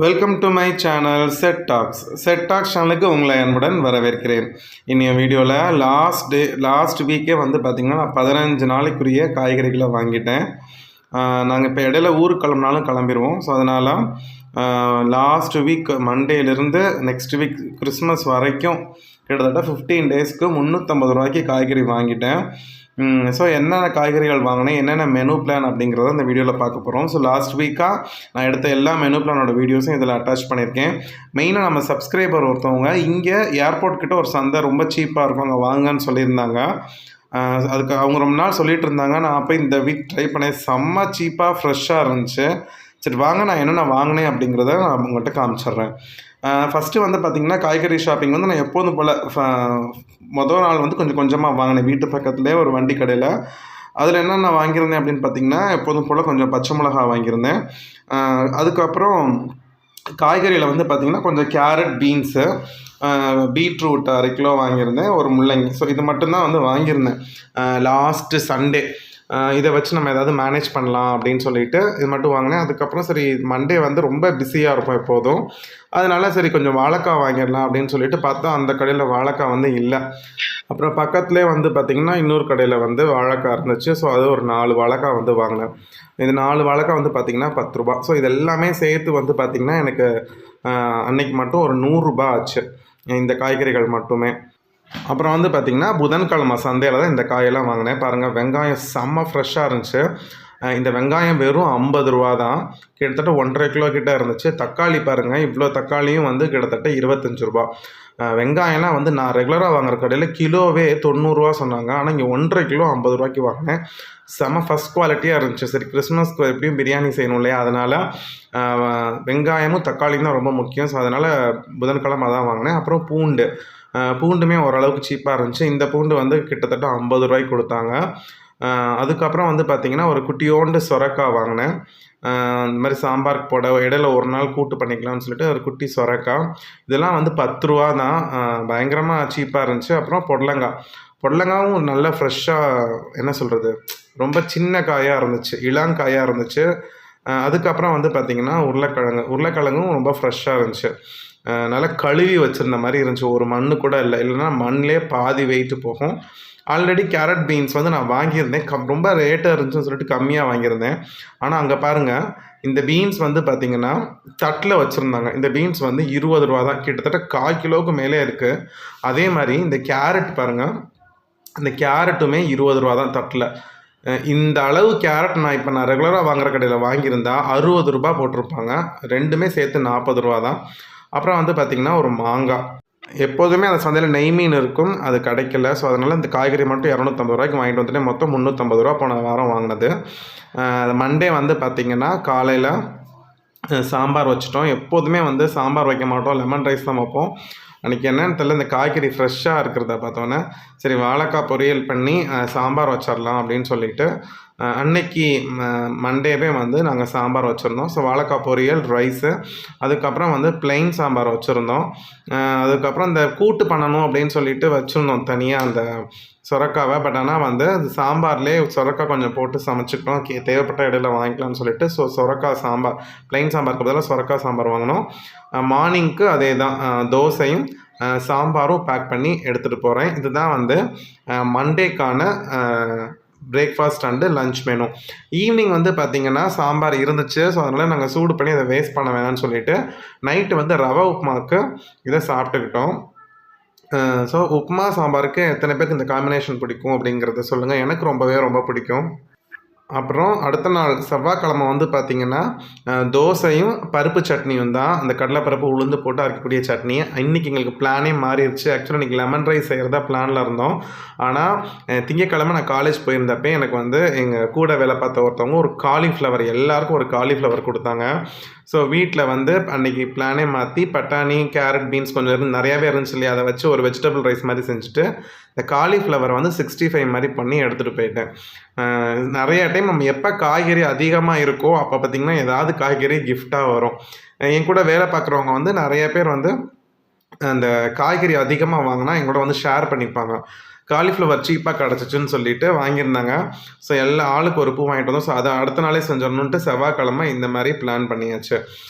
Welcome to my channel set tax. Set tax சேனலுக்கு உங்களை அன்புடன் வரவேற்கிறேன். இன்னைய வீடியோவில் லாஸ்ட் வீக்கே வந்து பார்த்திங்கன்னா நான் 15 நாளைக்குரிய காய்கறிகளை வாங்கிட்டேன். நாங்கள் இப்போ இடையில ஊருக்கு கிளம்புனாலும் கிளம்பிடுவோம். ஸோ அதனால் லாஸ்ட் வீக் மண்டேலேருந்து நெக்ஸ்ட் வீக் கிறிஸ்மஸ் வரைக்கும் கிட்டத்தட்ட 15 டேஸ்க்கு 350 ரூபாய்க்கு காய்கறி வாங்கிட்டேன். ஸோ என்னென்ன காய்கறிகள் வாங்கினேன், என்னென்ன மெனு பிளான் அப்படிங்கிறத இந்த வீடியோவில் பார்க்க போகிறோம். ஸோ லாஸ்ட் வீக்காக நான் எடுத்த எல்லா மெனு பிளானோட வீடியோஸும் இதில் அட்டாச் பண்ணியிருக்கேன். மெயினாக நம்ம சப்ஸ்கிரைபர் ஒருத்தவங்க இங்கே ஏர்போர்ட் கிட்ட ஒரு சந்தை ரொம்ப சீப்பாக இருக்கும், அங்கே வாங்கன்னு சொல்லியிருந்தாங்க. அதுக்கு அவங்க ரொம்ப நாள் சொல்லிட்டு இருந்தாங்க. நான் அப்போ இந்த வீக் ட்ரை பண்ணேன். செம்ம சீப்பாக ஃப்ரெஷ்ஷாக இருந்துச்சு. சரி வாங்க, நான் என்னென்ன வாங்கினேன் அப்படிங்கிறத நான் உங்கள்கிட்ட காமிச்சிட்றேன். ஃபஸ்ட்டு வந்து பார்த்திங்கன்னா காய்கறி ஷாப்பிங் வந்து நான் எப்போதும் போல் மொதல் நாள் வந்து கொஞ்சம் கொஞ்சமாக வாங்கினேன். வீட்டு பக்கத்துலேயே ஒரு வண்டி கடையில். அதில் என்னென்ன வாங்கியிருந்தேன் அப்படின்னு பார்த்திங்கன்னா எப்போதும் போல் கொஞ்சம் பச்சை மிளகா வாங்கியிருந்தேன். அதுக்கப்புறம் காய்கறியில் வந்து பார்த்திங்கன்னா கொஞ்சம் கேரட், பீன்ஸு, பீட்ரூட் 1/2 கிலோ வாங்கியிருந்தேன், ஒரு முள்ளங்கி. ஸோ இது மட்டும்தான் வந்து வாங்கியிருந்தேன் லாஸ்ட்டு சண்டே. இதை வச்சு நம்ம ஏதாவது மேனேஜ் பண்ணலாம் அப்படின்னு சொல்லிட்டு இது மட்டும் வாங்கினேன். அதுக்கப்புறம் சரி மண்டே வந்து ரொம்ப பிஸியாக இருக்கும் எப்போதும், அதனால சரி கொஞ்சம் வாழைக்காய் வாங்கிடலாம் அப்படின்னு சொல்லிட்டு பார்த்தா அந்த கடையில் வாழைக்காய் வந்து இல்லை. அப்புறம் பக்கத்துலேயே வந்து பார்த்திங்கன்னா இன்னொரு கடையில் வந்து வாழைக்காய் இருந்துச்சு. ஸோ அது ஒரு 4 வாழைக்காய் வந்து வாங்கினேன். இது 4 வாழைக்காய் வந்து பார்த்திங்கன்னா 10 ரூபா. ஸோ இது எல்லாமே சேர்த்து வந்து பார்த்திங்கன்னா எனக்கு அன்னைக்கு மட்டும் ஒரு 100 ரூபா ஆச்சு இந்த காய்கறிகள் மட்டுமே. அப்புறம் வந்து பார்த்திங்கன்னா புதன்கிழமை சந்தையில் தான் இந்த காயெல்லாம் வாங்கினேன். பாருங்கள், வெங்காயம் செம்ம ஃப்ரெஷ்ஷாக இருந்துச்சு. இந்த வெங்காயம் வெறும் 50 ரூபா தான். கிட்டத்தட்ட 1.5 கிலோ கிட்டே இருந்துச்சு. தக்காளி பாருங்கள், இவ்வளோ தக்காளியும் வந்து கிட்டத்தட்ட 25 ரூபா. வெங்காயம்லாம் வந்து நான் ரெகுலராக வாங்குற கடையில் கிலோவே 90 ரூபா சொன்னாங்க. ஆனால் இங்கே 1.5 கிலோ 50 ரூபாய்க்கு வாங்கினேன். செம்ம ஃபஸ்ட் குவாலிட்டியாக இருந்துச்சு. சரி கிறிஸ்மஸ்க்கு எப்படியும் பிரியாணி செய்யணும் இல்லையா, அதனால் வெங்காயமும் தக்காளியும் தான் ரொம்ப முக்கியம். ஸோ அதனால் புதன்கிழமை தான் வாங்கினேன். அப்புறம் பூண்டுமே ஓரளவுக்கு சீப்பாக இருந்துச்சு. இந்த பூண்டு வந்து கிட்டத்தட்ட 50 ரூபாய்க்கு கொடுத்தாங்க. அதுக்கப்புறம் வந்து பார்த்திங்கன்னா ஒரு குட்டியோண்டு சொரக்காய் வாங்கினேன். இந்த மாதிரி சாம்பாருக்கு போட இடையில ஒரு நாள் கூட்டு பண்ணிக்கலாம்னு சொல்லிட்டு ஒரு குட்டி சொரக்காய். இதெல்லாம் வந்து 10 ரூபா தான். பயங்கரமாக சீப்பாக இருந்துச்சு. அப்புறம் பொடலங்காவும் நல்ல ஃப்ரெஷ்ஷாக, என்ன சொல்கிறது, ரொம்ப சின்ன காயாக இருந்துச்சு, இளங்காயாக இருந்துச்சு. அதுக்கப்புறம் வந்து பார்த்திங்கன்னா உருளைக்கிழங்கும் ரொம்ப ஃப்ரெஷ்ஷாக இருந்துச்சு. நல்லா கழுவி வச்சுருந்த மாதிரி இருந்துச்சு. ஒரு மண் கூட இல்லைன்னா மண்ணிலே பாதி வெயிட்டு போகும். ஆல்ரெடி கேரட், பீன்ஸ் வந்து நான் வாங்கியிருந்தேன். ரொம்ப ரேட்டாக இருந்துச்சுன்னு சொல்லிட்டு கம்மியாக வாங்கியிருந்தேன். ஆனால் அங்கே பாருங்கள், இந்த பீன்ஸ் வந்து பார்த்திங்கன்னா தட்டில் வச்சுருந்தாங்க. இந்த பீன்ஸ் வந்து 20 ரூபா தான். கிட்டத்தட்ட 1/4 கிலோவுக்கு மேலே இருக்குது. அதே மாதிரி இந்த கேரட் பாருங்கள், இந்த கேரட்டுமே 20 ரூபா தான் தட்டில். இந்த அளவு கேரட் நான் ரெகுலராக வாங்குகிற கடையில் வாங்கியிருந்தா 60 ரூபா போட்டிருப்பாங்க. ரெண்டுமே சேர்த்து 40 ரூபா தான். அப்புறம் வந்து பார்த்திங்கன்னா ஒரு மாங்காய். எப்போதுமே அந்த சந்தையில் நெய் மீன் இருக்கும், அது கிடைக்கல. ஸோ அதனால் இந்த காய்கறி மட்டும் 250 ரூபாய்க்கு வாங்கிட்டு வந்துட்டேன். மொத்தம் 350 ரூபா போன வாரம் வாங்கினது. மண்டே வந்து பார்த்திங்கன்னா காலையில் சாம்பார் வச்சுட்டோம். எப்போதுமே வந்து சாம்பார் வைக்க மாட்டோம், லெமன் ரைஸ் தான் வைப்போம். அன்றைக்கி என்னென்னு தெரியல, இந்த காய்கறி ஃப்ரெஷ்ஷாக இருக்கிறத பார்த்தோன்னே சரி வாழைக்காய் பொரியல் பண்ணி சாம்பார் வச்சிடலாம் அப்படின்னு சொல்லிட்டு அன்னைக்கு மண்டேவே வந்து நாங்கள் சாம்பார் வச்சுருந்தோம். ஸோ வாழைக்காய் பொரியல், ரைஸு, அதுக்கப்புறம் வந்து ப்ளெயின் சாம்பார் வச்சுருந்தோம். அதுக்கப்புறம் இந்த கூட்டு பண்ணணும் அப்படின்னு சொல்லிட்டு வச்சுருந்தோம் தனியாக அந்த சொரக்காவை. பட் ஆனால் வந்து அது சாம்பார்லேயே சொரக்காய் கொஞ்சம் போட்டு சமைச்சிக்கிட்டோம். தேவைப்பட்ட இடையில வாங்கிக்கலாம்னு சொல்லிட்டு சொரக்காய் சாம்பார், ப்ளெயின் சாம்பாருக்கு பதிலாக சொரக்காய் சாம்பார் வாங்கினோம். மார்னிங்க்கு அதே தான், தோசையும் சாம்பாரும் பேக் பண்ணி எடுத்துகிட்டு போகிறேன். இதுதான் வந்து மண்டேக்கான breakfast and lunch menu. Evening வந்து பார்த்திங்கன்னா சாம்பார் இருந்துச்சு. ஸோ அதனால் நாங்கள் சூடு பண்ணி அதை வேஸ்ட் பண்ண வேணாம்னு சொல்லிவிட்டு நைட்டு வந்து ரவை உப்புமாவுக்கு இதை சாப்பிட்டுக்கிட்டோம். ஸோ உப்புமா சாம்பாருக்கு எத்தனை பேருக்கு இந்த காம்பினேஷன் பிடிக்கும் அப்படிங்கிறத சொல்லுங்கள். எனக்கு ரொம்ப பிடிக்கும். அப்புறம் அடுத்த நாள் செவ்வாய்க்கிழமை வந்து பார்த்திங்கன்னா தோசையும் பருப்பு சட்னியும் தான். அந்த கடலைப்பருப்பு உளுந்து போட்டு அரைக்கக்கூடிய சட்னி. இன்றைக்கி எங்களுக்கு பிளானே மாறிடுச்சு. ஆக்சுவலாக இன்றைக்கி லெமன் ரைஸ் செய்கிறதா பிளானில் இருந்தோம். ஆனால் திங்கக்கிழமை நான் காலேஜ் போயிருந்தப்போ எனக்கு வந்து எங்கள் கூட வேலை பார்த்த ஒருத்தவங்க ஒரு காலிஃப்ளவர், எல்லாருக்கும் ஒரு காலிஃப்ளவர் கொடுத்தாங்க. ஸோ வீட்டில் வந்து அன்றைக்கி பிளானே மாற்றி பட்டாணி, கேரட், பீன்ஸ் கொஞ்சம் நிறையாவே இருந்துச்சு இல்லையா, அதை வச்சு ஒரு வெஜிடபிள் ரைஸ் மாதிரி செஞ்சுட்டு இந்த காலிஃப்ளவரை வந்து 65 மாதிரி பண்ணி எடுத்துகிட்டு போயிட்டேன். நிறைய டைம் நம்ம எப்போ காய்கறி அதிகமாக இருக்கோ அப்போ பார்த்திங்கன்னா ஏதாவது காய்கறி கிஃப்டாக வரும். என் கூட வேலை பார்க்குறவங்க வந்து நிறைய பேர் வந்து அந்த காய்கறி அதிகமாக வாங்கினா எங்களோட வந்து ஷேர் பண்ணிப்பாங்க. காலிஃப்ளவர் சீப்பாக கிடச்சிச்சின்னு சொல்லிட்டு வாங்கியிருந்தாங்க. ஸோ எல்லா ஆளுக்கு ஒரு பூ வாங்கிட்டு வந்தோம். ஸோ அதை அடுத்த நாளே செஞ்சிடணுன்ட்டு செவ்வாய்க்கிழமை இந்த மாதிரி பிளான் பண்ணியாச்சு.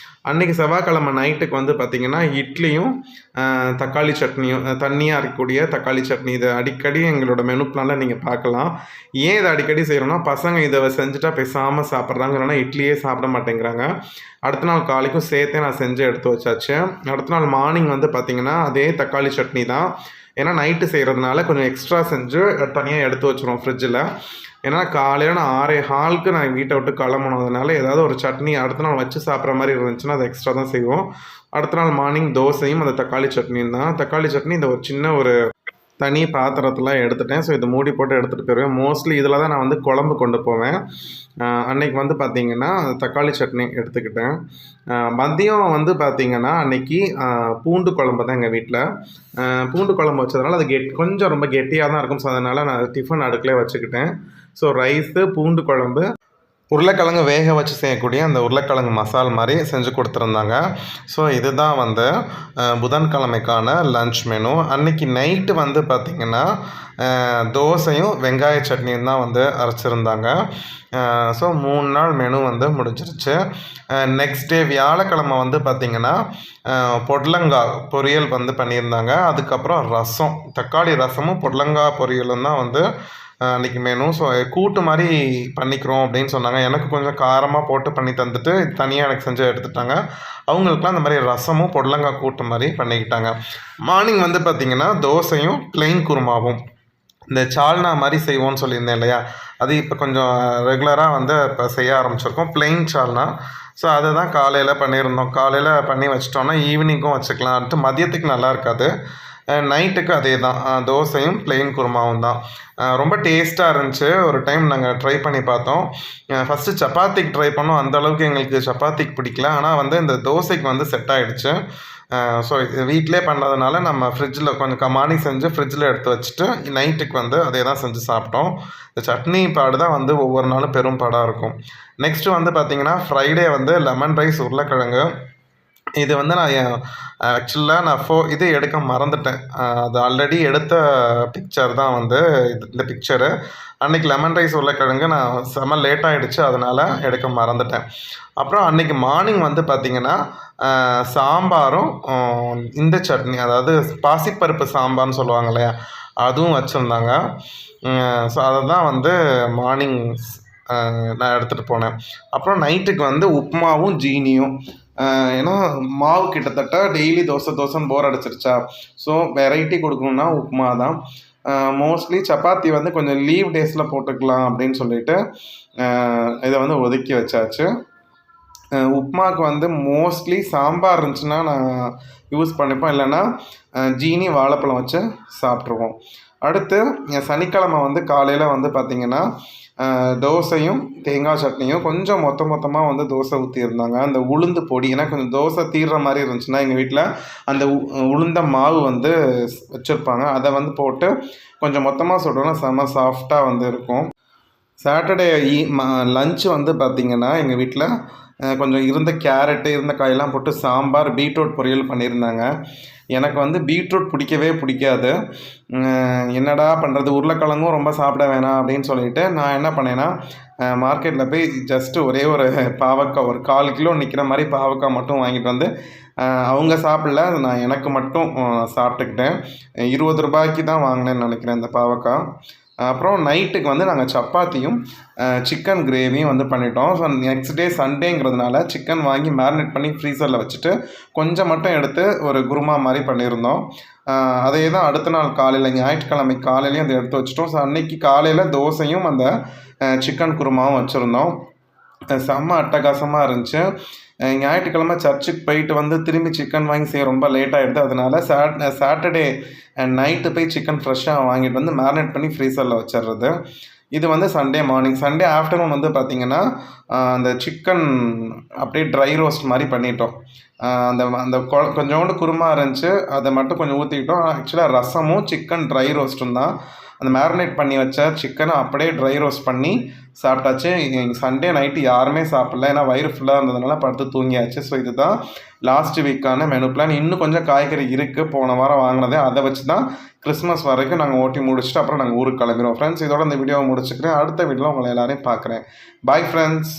அன்றைக்கி செவ்வாய்க்கிழமை நைட்டுக்கு வந்து பார்த்திங்கன்னா இட்லியும் தக்காளி சட்னியும், தண்ணியாக இருக்கக்கூடிய தக்காளி சட்னி. இதை அடிக்கடி எங்களோட மெனு பிளானில் நீங்கள் பார்க்கலாம். ஏன் இதை அடிக்கடி செய்கிறோன்னா, பசங்க இதை செஞ்சுட்டா பேசாமல் சாப்பிட்றாங்க, இல்லைனா இட்லியே சாப்பிட மாட்டேங்கிறாங்க. அடுத்த நாள் காலைக்கும் சேர்த்தே நான் செஞ்சு எடுத்து வச்சாச்சு. அடுத்த நாள் மார்னிங் வந்து பார்த்திங்கன்னா அதே தக்காளி சட்னி தான். ஏன்னா நைட்டு செய்கிறதுனால கொஞ்சம் எக்ஸ்ட்ரா செஞ்சு தனியாக எடுத்து வச்சுருவோம் ஃப்ரிட்ஜில். ஏன்னா காலையில் நான் 6:15க்கு நான் வீட்டை விட்டு கிளம்புனதுனால ஏதாவது ஒரு சட்னி அடுத்த நாள் வச்சு சாப்பிட்ற மாதிரி இருந்துச்சுன்னா அதை எக்ஸ்ட்ரா தான் செய்வோம். அடுத்த நாள் மார்னிங் தோசையும் அந்த தக்காளி சட்னியும் தான். தக்காளி சட்னி இந்த ஒரு சின்ன ஒரு தனி பாத்திரத்தில் எடுத்துட்டேன். ஸோ இதை மூடி போட்டு எடுத்துகிட்டு போயிடுவேன். மோஸ்ட்லி இதில் தான் நான் வந்து குழம்பு கொண்டு போவேன். அன்றைக்கி வந்து பார்த்திங்கன்னா தக்காளி சட்னி எடுத்துக்கிட்டேன். மதியம் வந்து பார்த்திங்கன்னா அன்றைக்கி பூண்டு குழம்பு தான் எங்கள் வீட்டில். பூண்டு குழம்பு வச்சதுனால அது கொஞ்சம் ரொம்ப கெட்டியாக தான் இருக்கும். ஸோ அதனால் நான் டிஃபன் அடுக்கிலே வச்சுக்கிட்டேன். ஸோ ரைஸு, பூண்டு குழம்பு, உருளைக்கிழங்கு வேக வச்சு செய்யக்கூடிய அந்த உருளைக்கிழங்கு மசால் மாதிரி செஞ்சு கொடுத்துருந்தாங்க. ஸோ இதுதான் வந்து புதன்கிழமைக்கான லன்ச் மெனு. அன்றைக்கி நைட்டு வந்து பார்த்திங்கன்னா தோசையும் வெங்காய சட்னியும் தான் வந்து அரைச்சிருந்தாங்க. ஸோ 3 நாள் மெனு வந்து முடிஞ்சிருச்சு. நெக்ஸ்ட் டே வியாழக்கிழமை வந்து பார்த்திங்கன்னா பொடலங்காய் பொரியல் வந்து பண்ணியிருந்தாங்க. அதுக்கப்புறம் ரசம், தக்காளி ரசமும் பொடலங்காய் பொரியலும் தான் வந்து அன்றைக்கி மெனு. ஸோ கூட்டு மாதிரி பண்ணிக்கிறோம் அப்படின்னு சொன்னாங்க. எனக்கு கொஞ்சம் காரமாக போட்டு பண்ணி தந்துட்டு தனியாக எனக்கு செஞ்சு எடுத்துட்டாங்க. அவங்களுக்குலாம் அந்த மாதிரி ரசமும் பொடலங்காய் கூட்டு மாதிரி பண்ணிக்கிட்டாங்க. மார்னிங் வந்து பார்த்திங்கன்னா தோசையும் ப்ளெயின் குருமாவும், இந்த சால்னா மாதிரி செய்வோம்னு சொல்லியிருந்தேன் இல்லையா, அது இப்போ கொஞ்சம் ரெகுலராக வந்து இப்போ செய்ய ஆரம்பிச்சிருக்கோம், ப்ளெயின் சால்னா. ஸோ அதை தான் காலையில் பண்ணியிருந்தோம். காலையில் பண்ணி வச்சிட்டோன்னா ஈவினிங்கும் வச்சுக்கலாம். அடுத்து மதியத்துக்கு நல்லா இருக்காது. நைட்டுக்கு அதே தான், தோசையும் ப்ளெயின் குருமாவும் தான். ரொம்ப டேஸ்ட்டாக இருந்துச்சு. ஒரு டைம் நாங்கள் ட்ரை பண்ணி பார்த்தோம். ஃபஸ்ட்டு சப்பாத்திக்கு ட்ரை பண்ணோம். அந்தளவுக்கு எங்களுக்கு சப்பாத்திக்கு பிடிக்கல. ஆனால் வந்து இந்த தோசைக்கு வந்து செட் ஆகிடுச்சு. ஸோ வீட்டிலே பண்ணுறதுனால நம்ம ஃப்ரிட்ஜில் கொஞ்சம் மார்னிங் செஞ்சு ஃப்ரிட்ஜில் எடுத்து வச்சுட்டு நைட்டுக்கு வந்து அதே தான் செஞ்சு சாப்பிட்டோம். இந்த சட்னி பாடு தான் வந்து ஒவ்வொரு நாளும் பெரும் பாடாக இருக்கும். நெக்ஸ்ட்டு வந்து பார்த்திங்கன்னா ஃப்ரைடே வந்து லெமன் ரைஸ் உருளைக்கிழங்கு. இது வந்து நான் ஆக்சுவலாக நான் இது எடுக்க மறந்துட்டேன். அது ஆல்ரெடி எடுத்த பிக்சர் தான் வந்து இந்த பிக்சரு. அன்றைக்கி லெமன் ரைஸ் உருளைக்கிழங்கு நான் செம்ம லேட் ஆகிடுச்சு, அதனால் எடுக்க மறந்துட்டேன். அப்புறம் அன்றைக்கி மார்னிங் வந்து பார்த்திங்கன்னா சாம்பாரும் இந்த சட்னி, அதாவது பாசிப்பருப்பு சாம்பார்னு சொல்லுவாங்க இல்லையா, அதுவும் வச்சுருந்தாங்க. ஸோ அதை தான் வந்து மார்னிங் நான் எடுத்துகிட்டு போனேன். அப்புறம் நைட்டுக்கு வந்து உப்புமாவும் ஜீனியும். ஏன்னா மாவு கிட்டத்தட்ட டெய்லி தோசைன்னு போர் அடிச்சிருச்சா, ஸோ வெரைட்டி கொடுக்கணுன்னா உப்புமா தான். மோஸ்ட்லி சப்பாத்தி வந்து கொஞ்சம் லீவ் டேஸில் போட்டுக்கலாம் அப்படின்னு சொல்லிட்டு இதை வந்து ஒதுக்கி வச்சாச்சு. உப்புமாவுக்கு வந்து மோஸ்ட்லி சாம்பார் இருந்துச்சுன்னா நான் யூஸ் பண்ணிப்போம், இல்லைன்னா ஜீனி வாழைப்பழம் வச்சு சாப்பிட்ருவோம். அடுத்து சனிக்கிழமை வந்து காலையில் வந்து பார்த்திங்கன்னா தோசையும் தேங்காய் சட்னியும், கொஞ்சம் மொத்தமாக வந்து தோசை ஊற்றியிருந்தாங்க. அந்த உளுந்து பொடி, ஏன்னா கொஞ்சம் தோசை தீர்ற மாதிரி இருந்துச்சுன்னா எங்கள் வீட்டில் அந்த உளுந்த மாவு வந்து வச்சுருப்பாங்க. அதை வந்து போட்டு கொஞ்சம் மொத்தமாக சுட்டோன்னா செம்ம சாஃப்டாக வந்து இருக்கும். சாட்டர்டே லஞ்சு வந்து பார்த்திங்கன்னா எங்கள் வீட்டில் கொஞ்சம் இருந்த கேரட்டு, இருந்த காயெல்லாம் போட்டு சாம்பார், பீட்ரூட் பொரியல் பண்ணியிருந்தாங்க. எனக்கு வந்து பீட்ரூட் பிடிக்கவே பிடிக்காது. என்னடா பண்ணுறது, உருளைக்கிழங்கும் ரொம்ப சாப்பிட வேணாம் அப்படின்னு சொல்லிட்டு நான் என்ன பண்ணேன்னா, மார்க்கெட்டில் போய் ஜஸ்ட்டு ஒரே ஒரு பாவக்காய், ஒரு 1/4 கிலோ நிற்கிற மாதிரி பாவக்காய் மட்டும் வாங்கிட்டு வந்து, அவங்க சாப்பிடல, நான் எனக்கு மட்டும் சாப்பிட்டுக்கிட்டேன். 20 ரூபாய்க்கு தான் வாங்கினேன்னு நினைக்கிறேன் இந்த பாவக்காய். அப்புறம் நைட்டுக்கு வந்து நாங்கள் சப்பாத்தியும் சிக்கன் கிரேவியும் வந்து பண்ணிட்டோம். ஸோ நெக்ஸ்ட் டே சண்டேங்கிறதுனால சிக்கன் வாங்கி மேரினேட் பண்ணி ஃப்ரீசரில் வச்சுட்டு கொஞ்சம் மட்டும் எடுத்து ஒரு குருமா மாதிரி பண்ணியிருந்தோம். அதே தான் அடுத்த நாள் காலையில், ஞாயிற்றுக்கிழமை காலையிலையும் அதை எடுத்து வச்சுட்டோம். ஸோ அன்றைக்கி காலையில் தோசையும் அந்த சிக்கன் குருமாவும் வச்சுருந்தோம். செம்ம அட்டகாசமாக இருந்துச்சு. ஞாயிற்றுக்கிழமை சர்ச்சுக்கு போயிட்டு வந்து திரும்பி சிக்கன் வாங்கி செய்ய ரொம்ப லேட் ஆகிடுது. அதனால் சாட்டர்டே நைட்டு போய் சிக்கன் ஃப்ரெஷ்ஷாக வாங்கிட்டு வந்து மேரினேட் பண்ணி ஃப்ரீசரில் வச்சிடுறது. இது வந்து சண்டே மார்னிங். சண்டே ஆஃப்டர்நூன் வந்து பார்த்திங்கன்னா அந்த சிக்கன் அப்படியே ட்ரை ரோஸ்ட் மாதிரி பண்ணிட்டோம். அந்த கொஞ்சோண்டு குருமா இருந்துச்சு, அதை மட்டும் கொஞ்சம் ஊற்றிக்கிட்டோம். ஆக்சுவலாக ரசமும் சிக்கன் ட்ரை ரோஸ்ட்டும் தான். அந்த மேரினேட் பண்ணி வச்ச சிக்கனை அப்படியே ட்ரை ரோஸ்ட் பண்ணி சாப்பிட்டாச்சு. சண்டே நைட்டு யாருமே சாப்பிடல, ஏன்னா வயிறு ஃபுல்லாக இருந்ததுனால படுத்து தூங்கியாச்சு. ஸோ இதுதான் லாஸ்ட் வீக்கான மெனு பிளான். இன்னும் கொஞ்சம் காய்கறி இருக்குது, போன வாரம் வாங்கினதே. அதை வச்சு தான் கிறிஸ்மஸ் வரைக்கும் நாங்கள் ஓட்டி முடிச்சுட்டு அப்புறம் நாங்கள் ஊருக்கு கிளம்பிடுவோம். ஃப்ரெண்ட்ஸ், இதோட இந்த வீடியோவை முடிச்சுக்கிறேன். அடுத்த வீடியோவில் உங்களை எல்லாரையும் பார்க்குறேன். Bye friends.